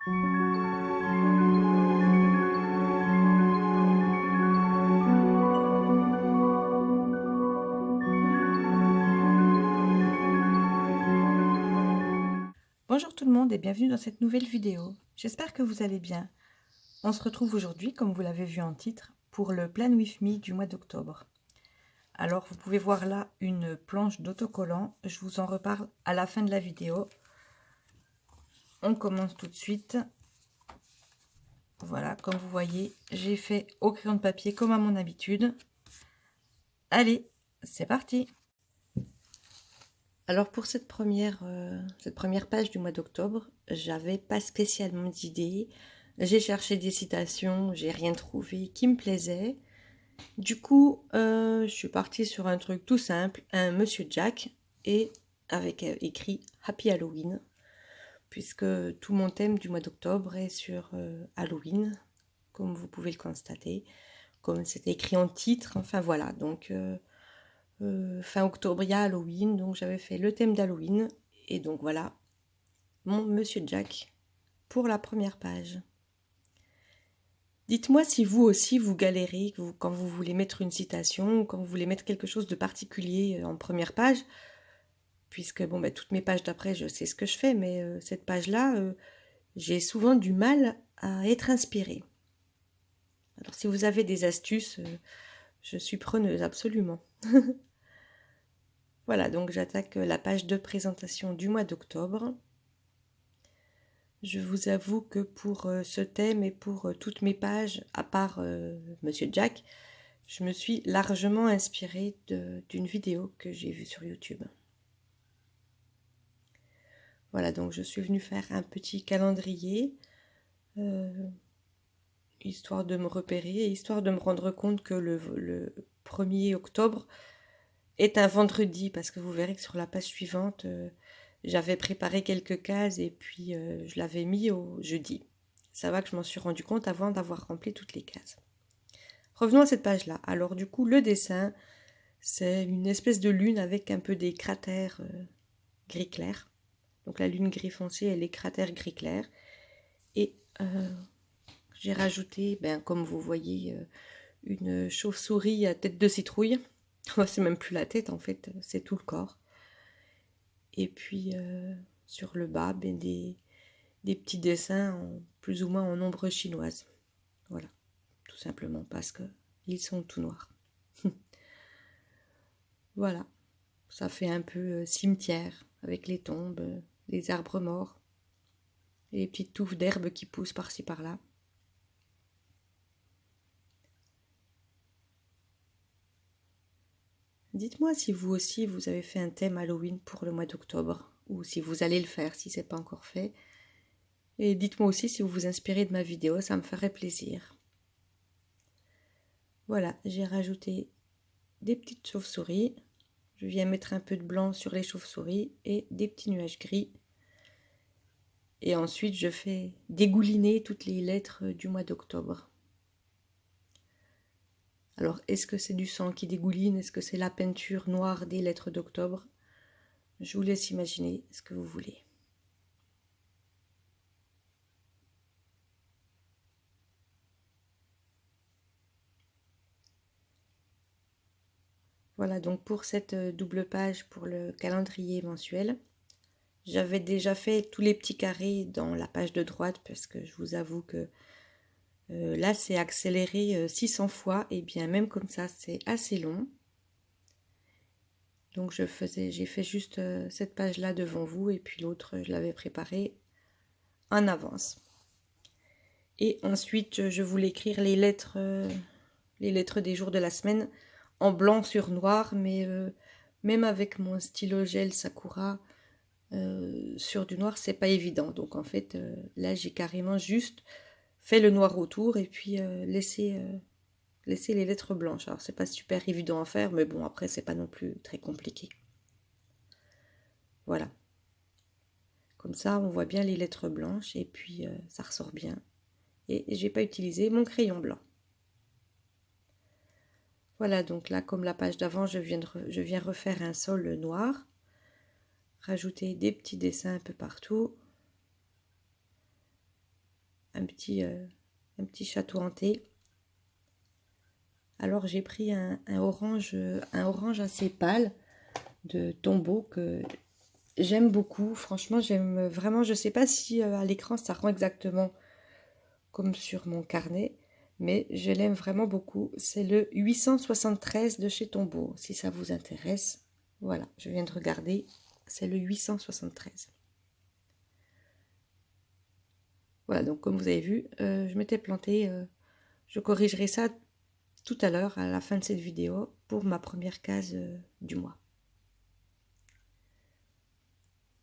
Bonjour tout le monde et bienvenue dans cette nouvelle vidéo. J'espère que vous allez bien. On se retrouve aujourd'hui, comme vous l'avez vu en titre, pour le Plan With Me du mois d'octobre. Alors vous pouvez voir là une planche d'autocollant. Je vous en reparle à la fin de la vidéo. On commence tout de suite. Voilà, comme vous voyez, j'ai fait au crayon de papier comme à mon habitude. Allez, c'est parti! Alors pour cette première page du mois d'octobre, j'avais pas spécialement d'idée. J'ai cherché des citations, j'ai rien trouvé qui me plaisait. Du coup, je suis partie sur un truc tout simple, un Monsieur Jack, et avec écrit Happy Halloween, puisque tout mon thème du mois d'octobre est sur Halloween, comme vous pouvez le constater, comme c'était écrit en titre, enfin voilà, donc fin octobre, il y a Halloween, donc j'avais fait le thème d'Halloween, et donc voilà, mon Monsieur Jack pour la première page. Dites-moi si vous aussi vous galérez quand vous voulez mettre une citation, ou quand vous voulez mettre quelque chose de particulier en première page, puisque bon, toutes mes pages d'après, je sais ce que je fais, mais cette page-là, j'ai souvent du mal à être inspirée. Alors si vous avez des astuces, je suis preneuse, absolument. Voilà, donc j'attaque la page de présentation du mois d'octobre. Je vous avoue que pour ce thème et pour toutes mes pages, à part Monsieur Jack, je me suis largement inspirée d'une vidéo que j'ai vue sur YouTube. Voilà, donc je suis venue faire un petit calendrier, histoire de me repérer et histoire de me rendre compte que le 1er octobre est un vendredi, parce que vous verrez que sur la page suivante, j'avais préparé quelques cases et puis je l'avais mis au jeudi. Ça va que je m'en suis rendu compte avant d'avoir rempli toutes les cases. Revenons à cette page-là. Alors du coup, le dessin, c'est une espèce de lune avec un peu des cratères gris clair. Donc la lune gris foncé et les cratères gris clair. Et j'ai rajouté, comme vous voyez, une chauve-souris à tête de citrouille. C'est même plus la tête en fait, c'est tout le corps. Et puis sur le bas, des petits dessins plus ou moins en ombre chinoise. Voilà, tout simplement parce qu'ils sont tout noirs. Voilà, ça fait un peu cimetière avec les tombes, les arbres morts et les petites touffes d'herbe qui poussent par-ci par-là. Dites-moi si vous aussi vous avez fait un thème Halloween pour le mois d'octobre, ou si vous allez le faire si ce n'est pas encore fait. Et dites-moi aussi si vous vous inspirez de ma vidéo, ça me ferait plaisir. Voilà, j'ai rajouté des petites chauves-souris. Je viens mettre un peu de blanc sur les chauves-souris et des petits nuages gris. Et ensuite, je fais dégouliner toutes les lettres du mois d'octobre. Alors, est-ce que c'est du sang qui dégouline? Est-ce que c'est la peinture noire des lettres d'octobre? Je vous laisse imaginer ce que vous voulez. Voilà, donc pour cette double page pour le calendrier mensuel, j'avais déjà fait tous les petits carrés dans la page de droite parce que je vous avoue que là c'est accéléré 600 fois et bien même comme ça c'est assez long. Donc j'ai fait juste cette page là devant vous et puis l'autre je l'avais préparée en avance. Et ensuite je voulais écrire les lettres des jours de la semaine en blanc sur noir, mais même avec mon stylo gel Sakura sur du noir c'est pas évident. Donc en fait là j'ai carrément juste fait le noir autour et puis laissé les lettres blanches. Alors c'est pas super évident à faire, mais bon après c'est pas non plus très compliqué. Voilà. Comme ça on voit bien les lettres blanches et puis ça ressort bien. Et j'ai pas utilisé mon crayon blanc. Voilà, donc là, comme la page d'avant, je viens refaire un sol noir, rajouter des petits dessins un peu partout. un petit château hanté. Alors j'ai pris un orange assez pâle de Tombow que j'aime beaucoup. Franchement, j'aime vraiment. Je ne sais pas si à l'écran ça rend exactement comme sur mon carnet, mais je l'aime vraiment beaucoup. C'est le 873 de chez Tombow, si ça vous intéresse. Voilà, je viens de regarder, c'est le 873. Voilà, donc comme vous avez vu, je m'étais plantée. Je corrigerai ça tout à l'heure, à la fin de cette vidéo, pour ma première case du mois.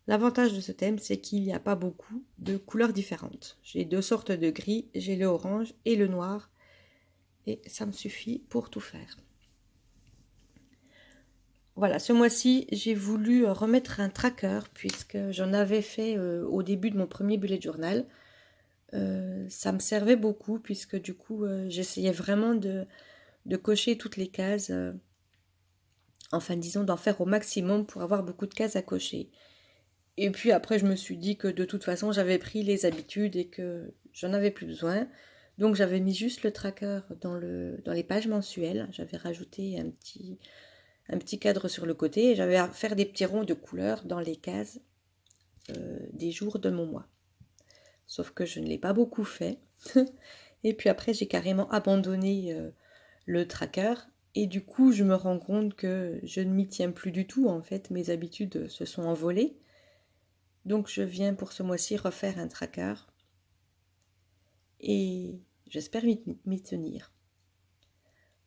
L'avantage de ce thème, c'est qu'il n'y a pas beaucoup de couleurs différentes. J'ai 2 sortes de gris, j'ai le orange et le noir, et ça me suffit pour tout faire. Voilà, ce mois-ci, j'ai voulu remettre un tracker, puisque j'en avais fait au début de mon premier bullet journal. Ça me servait beaucoup, puisque du coup, j'essayais vraiment de cocher toutes les cases, enfin disons d'en faire au maximum pour avoir beaucoup de cases à cocher. Et puis après, je me suis dit que de toute façon, j'avais pris les habitudes et que j'en avais plus besoin. Donc j'avais mis juste le tracker dans les pages mensuelles. J'avais rajouté un petit cadre sur le côté et j'avais à faire des petits ronds de couleurs dans les cases des jours de mon mois. Sauf que je ne l'ai pas beaucoup fait. Et puis après, j'ai carrément abandonné le tracker. Et du coup, je me rends compte que je ne m'y tiens plus du tout. En fait, mes habitudes se sont envolées. Donc je viens pour ce mois-ci refaire un tracker et j'espère m'y tenir.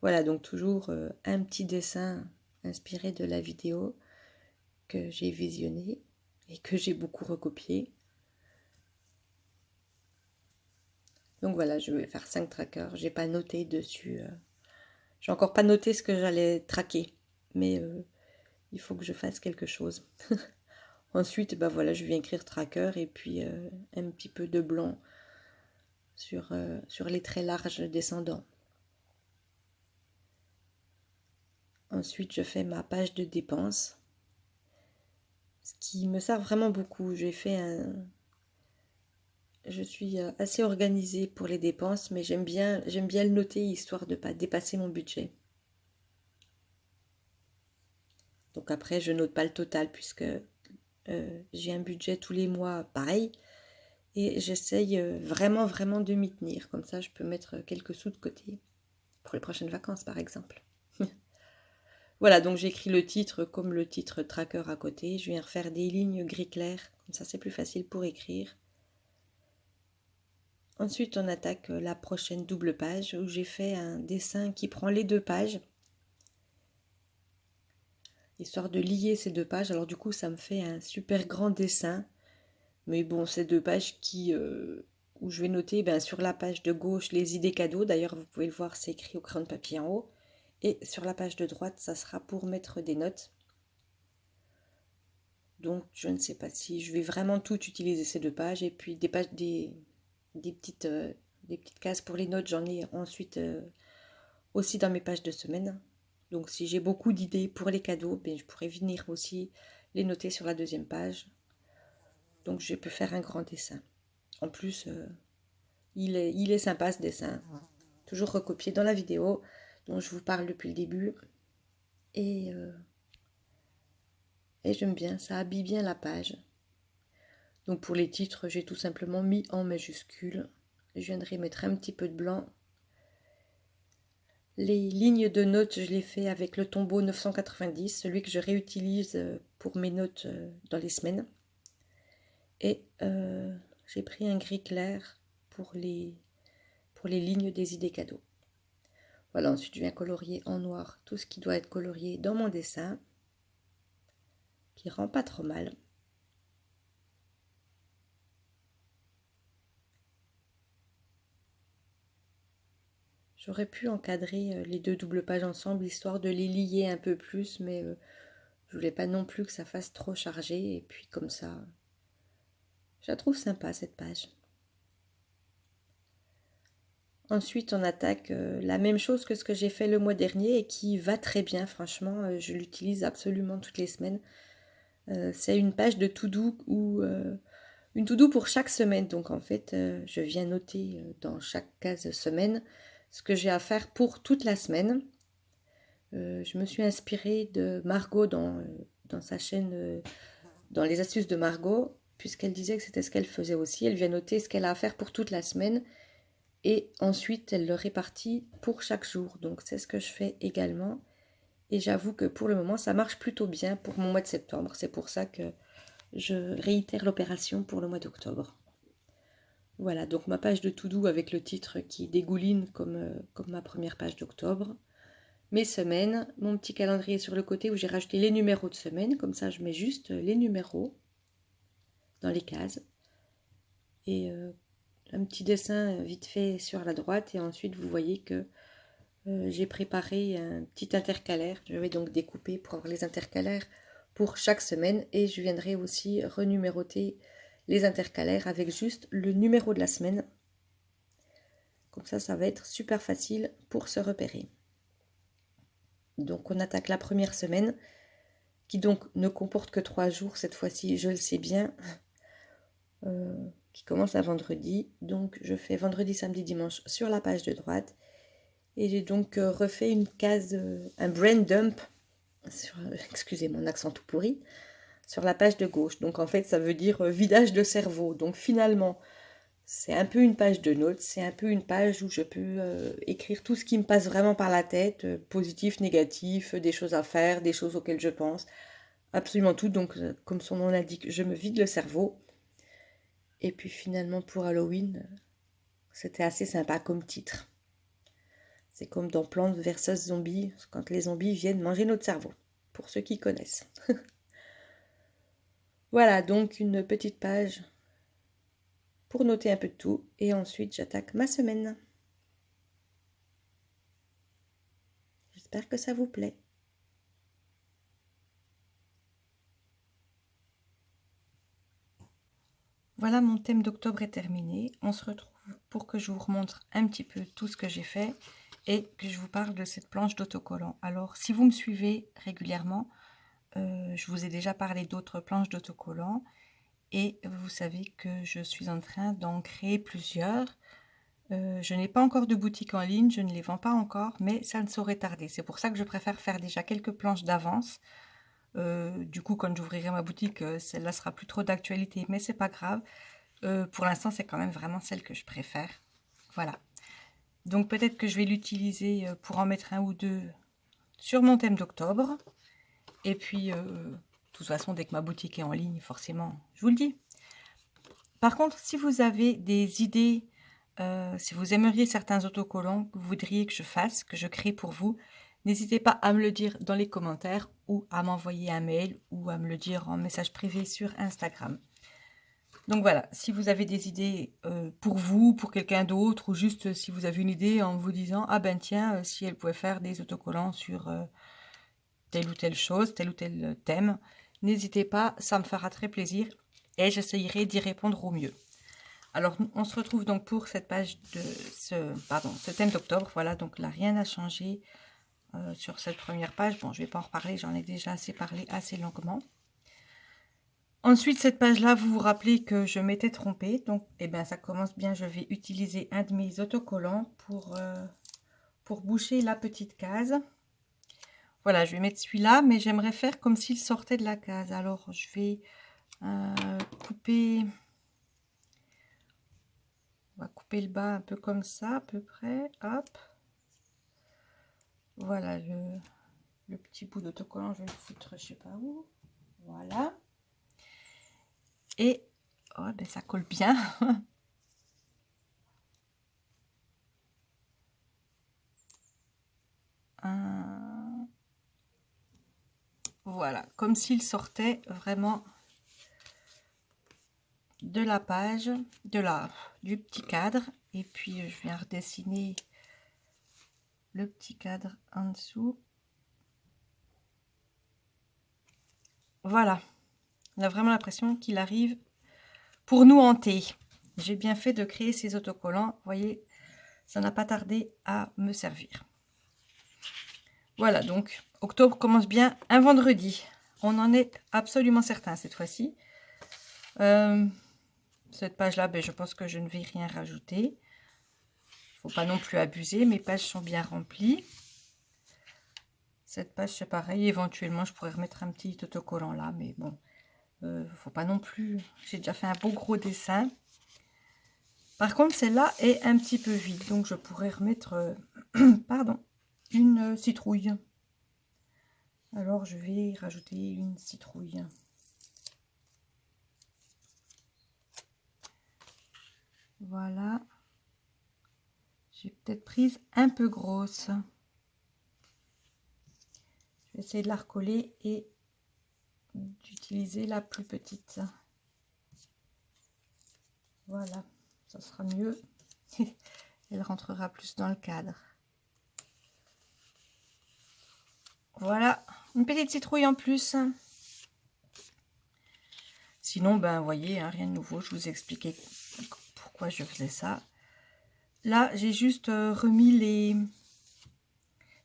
Voilà, donc toujours un petit dessin inspiré de la vidéo que j'ai visionnée et que j'ai beaucoup recopié. Donc voilà, je vais faire 5 trackers. J'ai pas noté dessus. J'ai encore pas noté ce que j'allais traquer, mais il faut que je fasse quelque chose. Ensuite, bah voilà, je viens écrire tracker et puis un petit peu de blanc sur les traits larges descendants. Ensuite, je fais ma page de dépenses, ce qui me sert vraiment beaucoup. Je suis assez organisée pour les dépenses, mais j'aime bien le noter histoire de ne pas dépasser mon budget. Donc après, je note pas le total puisque j'ai un budget tous les mois pareil et j'essaye vraiment de m'y tenir. Comme ça, je peux mettre quelques sous de côté pour les prochaines vacances, par exemple. Voilà, donc j'écris le titre comme le titre tracker à côté. Je viens refaire des lignes gris clair, comme ça c'est plus facile pour écrire. Ensuite, on attaque la prochaine double page où j'ai fait un dessin qui prend les 2 pages. Histoire de lier ces 2 pages. Alors du coup, ça me fait un super grand dessin. Mais bon, ces 2 pages où je vais noter sur la page de gauche les idées cadeaux. D'ailleurs, vous pouvez le voir, c'est écrit au crayon de papier en haut. Et sur la page de droite, ça sera pour mettre des notes. Donc, je ne sais pas si je vais vraiment tout utiliser ces 2 pages. Et puis, des petites cases pour les notes, j'en ai ensuite aussi dans mes pages de semaine. Donc, si j'ai beaucoup d'idées pour les cadeaux, je pourrais venir aussi les noter sur la 2e page. Donc, je peux faire un grand dessin. En plus, il est sympa ce dessin. Toujours recopié dans la vidéo dont je vous parle depuis le début. Et j'aime bien, ça habille bien la page. Donc pour les titres, j'ai tout simplement mis en majuscule. Je viendrai mettre un petit peu de blanc. Les lignes de notes, je les fais avec le Tombow 990, celui que je réutilise pour mes notes dans les semaines. Et j'ai pris un gris clair pour les lignes des idées cadeaux. Voilà, ensuite je viens colorier en noir tout ce qui doit être colorié dans mon dessin, qui rend pas trop mal. J'aurais pu encadrer les 2 doubles pages ensemble, histoire de les lier un peu plus, mais je voulais pas non plus que ça fasse trop chargé, et puis comme ça, je la trouve sympa cette page. Ensuite, on attaque la même chose que ce que j'ai fait le mois dernier et qui va très bien, franchement, je l'utilise absolument toutes les semaines. C'est une page de to-do où Une to-do pour chaque semaine. Donc en fait, je viens noter dans chaque case semaine ce que j'ai à faire pour toute la semaine. Je me suis inspirée de Margot dans sa chaîne, dans les astuces de Margot, puisqu'elle disait que c'était ce qu'elle faisait aussi. Elle vient noter ce qu'elle a à faire pour toute la semaine et ensuite elle le répartit pour chaque jour. Donc c'est ce que je fais également. Et j'avoue que pour le moment, ça marche plutôt bien pour mon mois de septembre. C'est pour ça que je réitère l'opération pour le mois d'octobre. Voilà, donc ma page de to-do avec le titre qui dégouline comme ma première page d'octobre. Mes semaines, mon petit calendrier sur le côté où j'ai rajouté les numéros de semaine. Comme ça, je mets juste les numéros dans les cases. Et un petit dessin vite fait sur la droite. Et ensuite, vous voyez que j'ai préparé un petit intercalaire. Je vais donc découper pour avoir les intercalaires pour chaque semaine. Et je viendrai aussi renuméroter les intercalaires avec juste le numéro de la semaine. Comme ça va être super facile pour se repérer. Donc on attaque la première semaine, qui donc ne comporte que 3 jours cette fois-ci, je le sais bien, qui commence à vendredi. Donc je fais vendredi, samedi, dimanche sur la page de droite. Et j'ai donc refait une case, un brain dump, excusez mon accent tout pourri, sur la page de gauche. Donc en fait ça veut dire vidage de cerveau. Donc finalement c'est un peu une page de notes, c'est un peu une page où je peux écrire tout ce qui me passe vraiment par la tête, positif, négatif, des choses à faire, des choses auxquelles je pense, absolument tout. Donc comme son nom l'indique, je me vide le cerveau. Et puis finalement pour Halloween, c'était assez sympa comme titre. C'est comme dans Plantes vs Zombies, quand les zombies viennent manger notre cerveau, pour ceux qui connaissent. Voilà, donc une petite page pour noter un peu de tout. Et ensuite, j'attaque ma semaine. J'espère que ça vous plaît. Voilà, mon thème d'octobre est terminé. On se retrouve pour que je vous remontre un petit peu tout ce que j'ai fait et que je vous parle de cette planche d'autocollant. Alors, si vous me suivez régulièrement, je vous ai déjà parlé d'autres planches d'autocollants et vous savez que je suis en train d'en créer plusieurs. Je n'ai pas encore de boutique en ligne, je ne les vends pas encore, mais ça ne saurait tarder. C'est pour ça que je préfère faire déjà quelques planches d'avance. Du coup, quand j'ouvrirai ma boutique, celle-là sera plus trop d'actualité, mais c'est pas grave. Pour l'instant, c'est quand même vraiment celle que je préfère. Voilà. Donc peut-être que je vais l'utiliser pour en mettre un ou deux sur mon thème d'octobre. Et puis, de toute façon, dès que ma boutique est en ligne, forcément, je vous le dis. Par contre, si vous avez des idées, si vous aimeriez certains autocollants que vous voudriez que je fasse, que je crée pour vous, n'hésitez pas à me le dire dans les commentaires ou à m'envoyer un mail ou à me le dire en message privé sur Instagram. Donc voilà, si vous avez des idées pour vous, pour quelqu'un d'autre, ou juste si vous avez une idée en vous disant « Ah ben tiens, si elle pouvait faire des autocollants sur telle ou telle chose, tel ou tel thème », n'hésitez pas, ça me fera très plaisir et j'essayerai d'y répondre au mieux. Alors, on se retrouve donc pour cette page de ce thème d'octobre. Voilà, donc là, rien n'a changé sur cette première page. Bon, je ne vais pas en reparler, j'en ai déjà assez parlé assez longuement. Ensuite, cette page-là, vous vous rappelez que je m'étais trompée. Donc, eh bien, ça commence bien. Je vais utiliser un de mes autocollants pour boucher la petite case. Voilà, je vais mettre celui-là, mais j'aimerais faire comme s'il sortait de la case. Alors, je vais couper... On va couper le bas un peu comme ça, à peu près. Hop. Voilà, le petit bout d'autocollant, je vais le foutre, je sais pas où. Voilà. Et oh, ben ça colle bien. Voilà, comme s'il sortait vraiment de la page, du petit cadre. Et puis je viens redessiner le petit cadre en dessous. Voilà, on a vraiment l'impression qu'il arrive pour nous hanter. J'ai bien fait de créer ces autocollants. Vous voyez, ça n'a pas tardé à me servir. Voilà, donc octobre commence bien un vendredi. On en est absolument certain cette fois-ci. Cette page-là, ben, je pense que je ne vais rien rajouter. Faut pas non plus abuser, mes pages sont bien remplies. Cette page, c'est pareil, éventuellement, je pourrais remettre un petit autocollant là, mais bon, faut pas non plus... J'ai déjà fait un beau gros dessin. Par contre, celle-là est un petit peu vide, donc je pourrais remettre, pardon, une citrouille. Alors, je vais rajouter une citrouille. Voilà. J'ai peut-être prise un peu grosse. Je vais essayer de la recoller et d'utiliser la plus petite. Voilà, ça sera mieux. Elle rentrera plus dans le cadre. Voilà, une petite citrouille en plus. Sinon, ben, vous voyez, hein, rien de nouveau. Je vous ai expliqué pourquoi je faisais ça. Là, j'ai juste remis des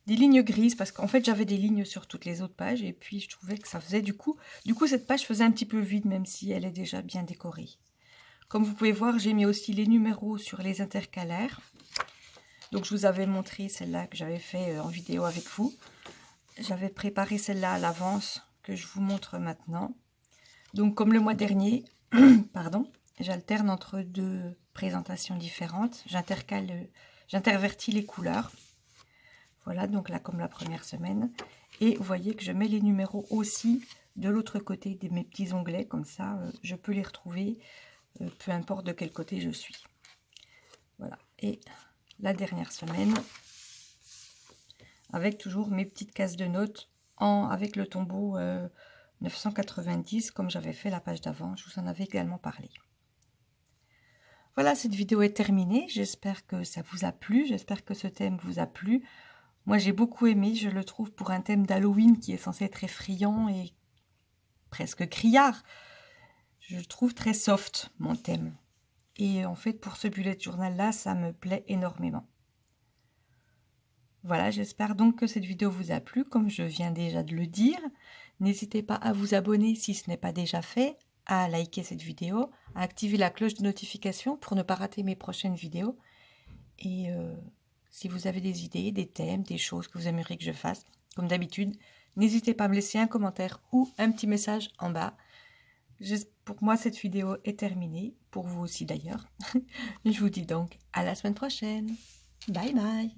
lignes grises parce qu'en fait, j'avais des lignes sur toutes les autres pages et puis je trouvais que ça faisait du coup, cette page faisait un petit peu vide même si elle est déjà bien décorée. Comme vous pouvez voir, j'ai mis aussi les numéros sur les intercalaires. Donc, je vous avais montré celle-là que j'avais fait en vidéo avec vous. J'avais préparé celle-là à l'avance que je vous montre maintenant. Donc, comme le mois dernier, pardon, j'alterne entre deux présentations différentes. J'intervertis les couleurs. Voilà, donc là, comme la première semaine. Et vous voyez que je mets les numéros aussi de l'autre côté de mes petits onglets. Comme ça, je peux les retrouver, peu importe de quel côté je suis. Voilà, et la dernière semaine, avec toujours mes petites cases de notes avec le tombeau 990, comme j'avais fait la page d'avant. Je vous en avais également parlé. Voilà, cette vidéo est terminée. J'espère que ça vous a plu. J'espère que ce thème vous a plu. Moi, j'ai beaucoup aimé. Je le trouve pour un thème d'Halloween qui est censé être effrayant et presque criard. Je le trouve très soft, mon thème. Et en fait, pour ce bullet journal-là, ça me plaît énormément. Voilà, j'espère donc que cette vidéo vous a plu, comme je viens déjà de le dire. N'hésitez pas à vous abonner si ce n'est pas déjà fait, à liker cette vidéo, à activer la cloche de notification pour ne pas rater mes prochaines vidéos. Et si vous avez des idées, des thèmes, des choses que vous aimeriez que je fasse, comme d'habitude, n'hésitez pas à me laisser un commentaire ou un petit message en bas. Pour moi, cette vidéo est terminée, pour vous aussi d'ailleurs. Je vous dis donc à la semaine prochaine. Bye bye.